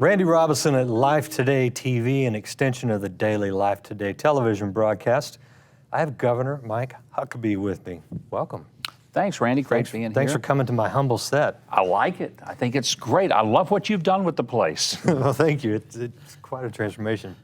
Randy Robison at Life Today TV, an extension of the daily Life Today television broadcast. I have Governor Mike Huckabee with me. Welcome. Thanks, Randy. Great being here. Thanks for coming to my humble set. I like it. I think it's great. I love what you've done with the place. Well, thank you. It's quite a transformation.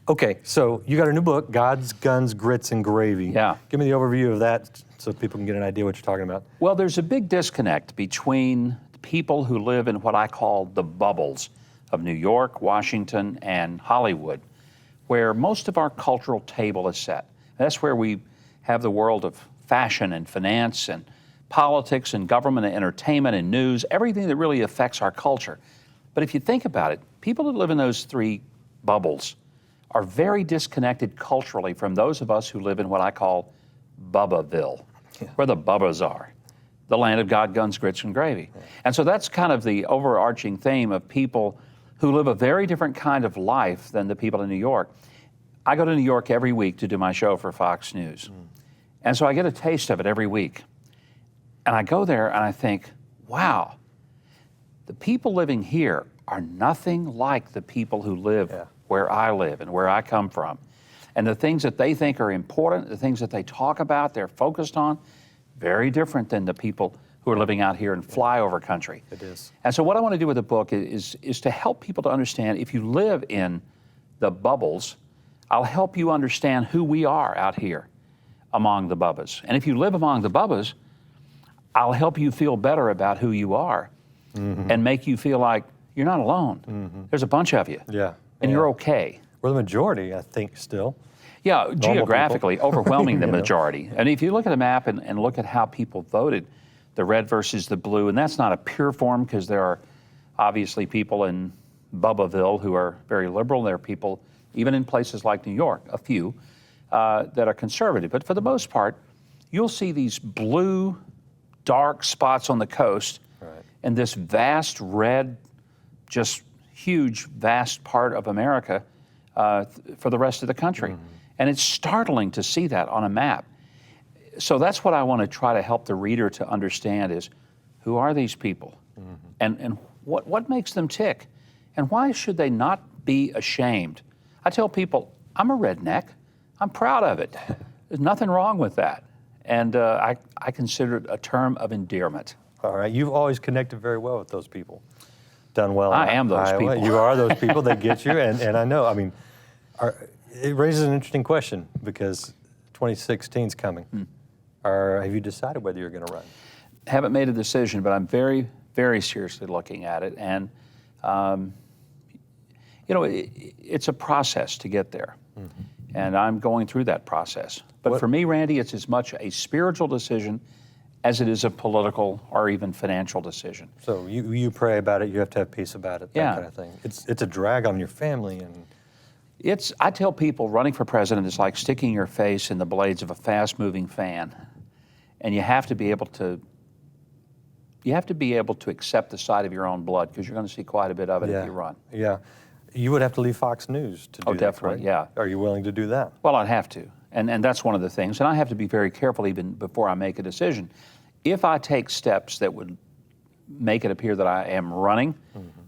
Okay, so you got a new book, God's Guns, Grits, and Gravy. Yeah. Give me the overview of that so people can get an idea what you're talking about. Well, there's a big disconnect between people who live in what I call the bubbles of New York, Washington, and Hollywood, where most of our cultural table is set. That's where we have the world of fashion and finance and politics and government and entertainment and news, everything that really affects our culture. But if you think about it, people that live in those three bubbles are very disconnected culturally from those of us who live in what I call Bubbaville, where the Bubbas are, the land of God, guns, grits, and gravy. And so that's kind of the overarching theme of people who live a very different kind of life than the people in New York. I go to New York every week to do my show for Fox News. And so I get a taste of it every week. And I go there and I think, wow, the people living here are nothing like the people who live where I live and where I come from. And the things that they think are important, the things that they talk about, they're focused on, very different than the people who are living out here in flyover country. It is. And so what I want to do with the book is to help people to understand, if you live in the bubbles, I'll help you understand who we are out here among the bubbas. And if you live among the bubbas, I'll help you feel better about who you are and make you feel like you're not alone. There's a bunch of you. And you're okay. We're the majority, I think, still. Yeah, Normal geographically, people. overwhelming the majority. And if you look at a map and look at how people voted, the red versus the blue, and that's not a pure form because there are obviously people in Bubbaville who are very liberal. There are people, even in places like New York, a few, that are conservative. But for the most part, you'll see these blue, dark spots on the coast and this vast red, just huge, vast part of America for the rest of the country. And it's startling to see that on a map. So that's what I want to try to help the reader to understand is, who are these people? And what makes them tick? And why should they not be ashamed? I tell people, I'm a redneck. I'm proud of it. There's nothing wrong with that. And I consider it a term of endearment. All right, you've always connected very well with those people. Done well. I am those people. You are those people that get you, and I know, I mean, it raises an interesting question because 2016's coming. Have you decided whether you're going to run? Haven't made a decision, but I'm very, very seriously looking at it. And, you know, it's a process to get there. And I'm going through that process. But for me, Randy, it's as much a spiritual decision as it is a political or even financial decision. So you pray about it, you have to have peace about it, that kind of thing. It's a drag on your family. And I tell people running for president is like sticking your face in the blades of a fast-moving fan. And you have to be able to accept the sight of your own blood because you're going to see quite a bit of it if you run. Yeah. You would have to leave Fox News to do that, definitely, right? Are you willing to do that? Well, I'd have to. And that's one of the things. And I have to be very careful even before I make a decision. If I take steps that would make it appear that I am running,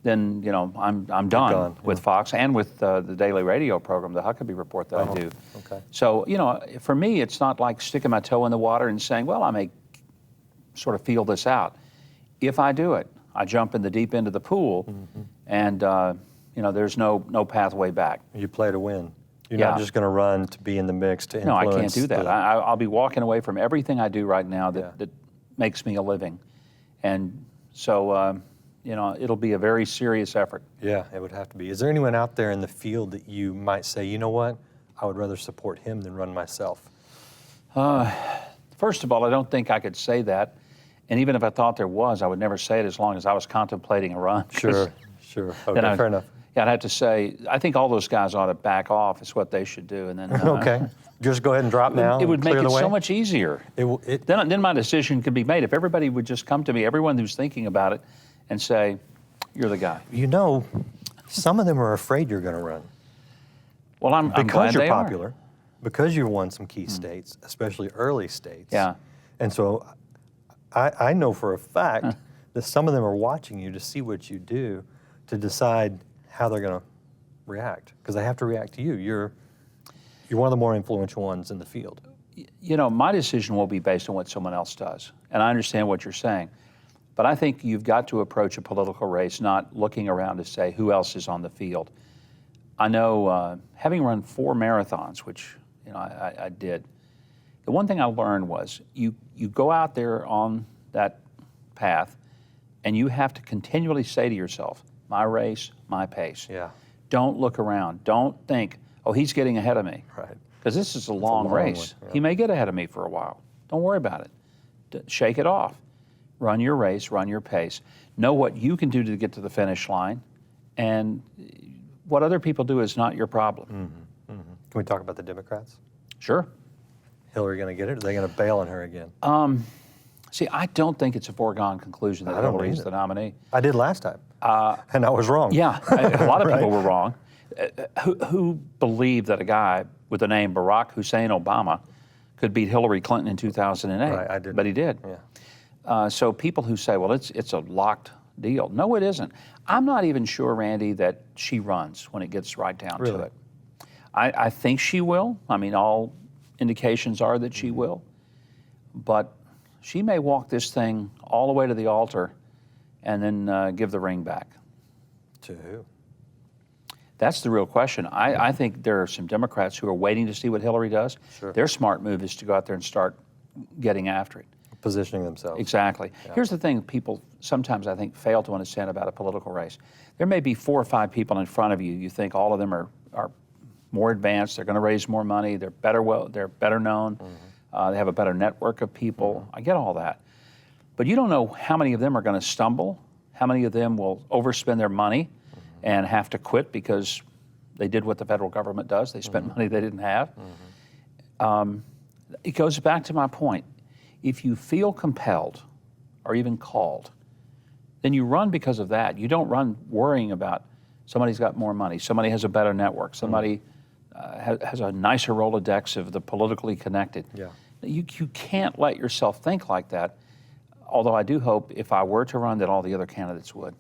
then, you know, I'm done with Fox and with the daily radio program, the Huckabee Report that I do. So, you know, for me, it's not like sticking my toe in the water and saying, well, I may sort of feel this out. If I do it, I jump in the deep end of the pool and, you know, there's no pathway back. You play to win. You're not just going to run to be in the mix to influence. No, I can't do that. I'll be walking away from everything I do right now that makes me a living. And so, you know, it'll be a very serious effort. Yeah, it would have to be. Is there anyone out there in the field that you might say, you know what, I would rather support him than run myself? First of all, I don't think I could say that. And even if I thought there was, I would never say it as long as I was contemplating a run. Sure. Okay, fair enough. Yeah, I'd have to say, I think all those guys ought to back off is what they should do. And then okay. Just go ahead and drop now. It would make it so much easier. Then my decision could be made. If everybody would just come to me, everyone who's thinking about it, and say, you're the guy. You know, some of them are afraid you're going to run. Well, I'm glad you're they popular, are. because you've won some key states, especially early states. Yeah. And so I know for a fact that some of them are watching you to see what you do, to decide how they're going to react, because they have to react to you. You're one of the more influential ones in the field. You know, my decision will be based on what someone else does, and I understand what you're saying, but I think you've got to approach a political race not looking around to say who else is on the field. I know, having run 4 marathons, which I did, the one thing I learned was you go out there on that path, and you have to continually say to yourself, my race, my pace. Yeah. Don't look around. Don't think, oh, he's getting ahead of me. Right. Because this is a long race. one, yeah. He may get ahead of me for a while. Don't worry about it. Shake it off. Run your race, run your pace. Know what you can do to get to the finish line, and what other people do is not your problem. Mm-hmm. Mm-hmm. Can we talk about the Democrats? Sure. Hillary going to get it? Or are they going to bail on her again? See, I don't think it's a foregone conclusion that Hillary's the nominee. I did last time, and I was wrong. Yeah, a lot of people Right. were wrong. Who believed that a guy with the name Barack Hussein Obama could beat Hillary Clinton in 2008? Right, I did. But he did. Yeah. So people who say, well, it's a locked deal. No, it isn't. I'm not even sure, Randy, that she runs when it gets right down to Really? it. I think she will. I mean, all indications are that she will. But she may walk this thing all the way to the altar and then give the ring back. To who? That's the real question. I think there are some Democrats who are waiting to see what Hillary does. Sure. Their smart move is to go out there and start getting after it. Positioning themselves. Exactly. Yeah. Here's the thing people sometimes, I think, fail to understand about a political race. There may be 4 or 5 people in front of you. You think all of them are more advanced. They're going to raise more money. They're better known. Mm-hmm. They have a better network of people. Mm-hmm. I get all that. But you don't know how many of them are going to stumble, how many of them will overspend their money and have to quit because they did what the federal government does. They spent money they didn't have. It goes back to my point. If you feel compelled or even called, then you run because of that. You don't run worrying about somebody's got more money, somebody has a better network, somebody has a nicer Rolodex of the politically connected. Yeah. You can't let yourself think like that, although I do hope if I were to run that all the other candidates would.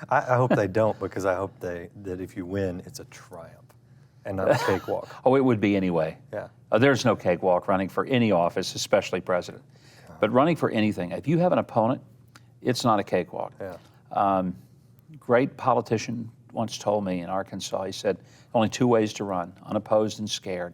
I hope they don't, because I hope that if you win, it's a triumph and not a cakewalk. Oh, it would be anyway. Yeah. There's no cakewalk running for any office, especially president. But running for anything, if you have an opponent, it's not a cakewalk. Yeah. Great politician once told me in Arkansas, he said, only 2 ways to run, unopposed and scared.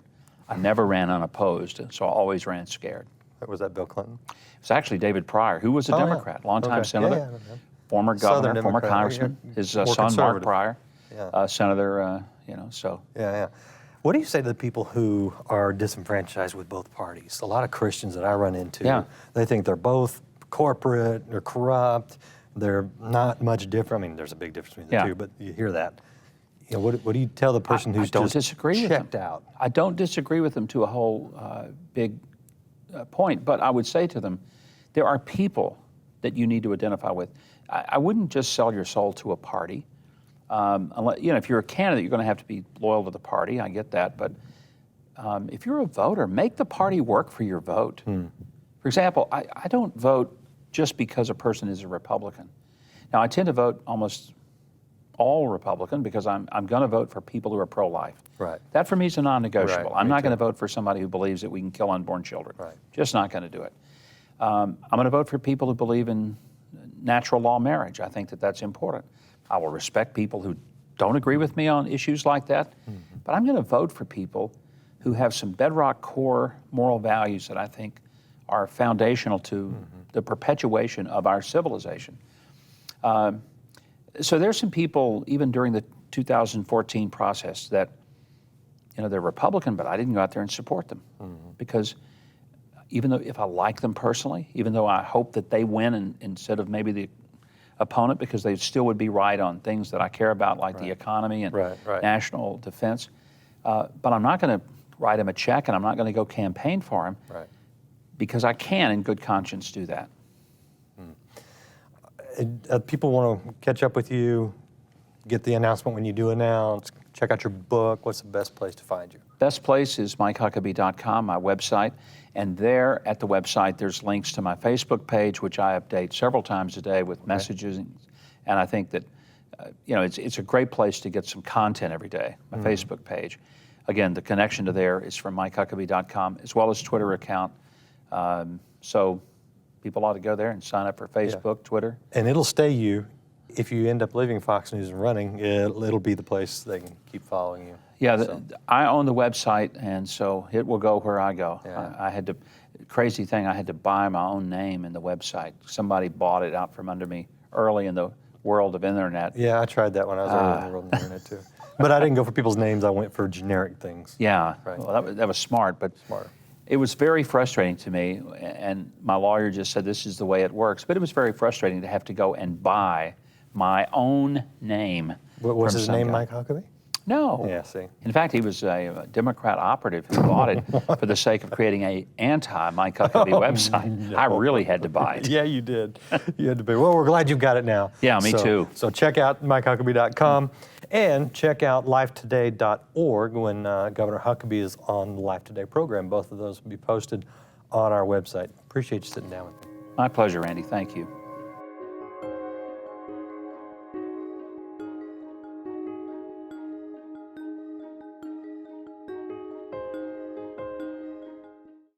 I never ran unopposed, so I always ran scared. Was that Bill Clinton? It was actually David Pryor, who was a Oh, yeah. Democrat, longtime Okay. senator, Yeah. former Southern governor, former Democrat. congressman. His More son, Mark conservative. Pryor, Yeah. senator, so. Yeah. What do you say to the people who are disenfranchised with both parties? A lot of Christians that I run into, Yeah. they think they're both corporate, they're corrupt, they're not much different. I mean, there's a big difference between the two, but you hear that. You know, what do you tell the person who's I don't just disagree with checked them. out? I don't disagree with them to a whole big point, but I would say to them, there are people that you need to identify with. I wouldn't just sell your soul to a party. Unless, if you're a candidate, you're going to have to be loyal to the party. I get that, but if you're a voter, make the party work for your vote. For example, I don't vote just because a person is a Republican. Now, I tend to vote almost all Republican because I'm going to vote for people who are pro-life. Right. That for me is a non-negotiable. Right, I'm me not going to too. vote for somebody who believes that we can kill unborn children. Right. Just not going to do it. I'm going to vote for people who believe in natural law marriage. I think that that's important. I will respect people who don't agree with me on issues like that, but I'm going to vote for people who have some bedrock core moral values that I think are foundational to the perpetuation of our civilization. So there's some people, even during the 2014 process, that, they're Republican, but I didn't go out there and support them because even though if I like them personally, even though I hope that they win instead of maybe the opponent, because they still would be right on things that I care about, like the economy and national defense, but I'm not going to write him a check and I'm not going to go campaign for him because I can in good conscience do that. People want to catch up with you, get the announcement when you do announce, check out your book. What's the best place to find you? Best place is MikeHuckabee.com, my website. And there at the website, there's links to my Facebook page, which I update several times a day with messages. And I think that you know, it's a great place to get some content every day, my Facebook page. Again, the connection to there is from MikeHuckabee.com, as well as Twitter account. So people ought to go there and sign up for Facebook, Twitter. And it'll stay you. If you end up leaving Fox News and running, it'll be the place they can keep following you. Yeah, I own the website, and so it will go where I go. Yeah. I had to, crazy thing, I had to buy my own name in the website. Somebody bought it out from under me early in the world of internet. Yeah, I tried that when I was early in the world of the internet too. But I didn't go for people's names. I went for generic things. Yeah, Right. well, that was smart, but Smarter. it was very frustrating to me, and my lawyer just said this is the way it works. But it was very frustrating to have to go and buy my own name. What was from his some name, guy. Mike Huckabee? No. Yeah, see. In fact, he was a Democrat operative who bought it for the sake of creating a anti-Mike Huckabee website. I really had to buy it. Yeah, you did. You had to be. Well, we're glad you've got it now. Yeah, me too. So check out MikeHuckabee.com and check out lifetoday.org when Governor Huckabee is on the Life Today program. Both of those will be posted on our website. Appreciate you sitting down with me. My pleasure, Randy. Thank you.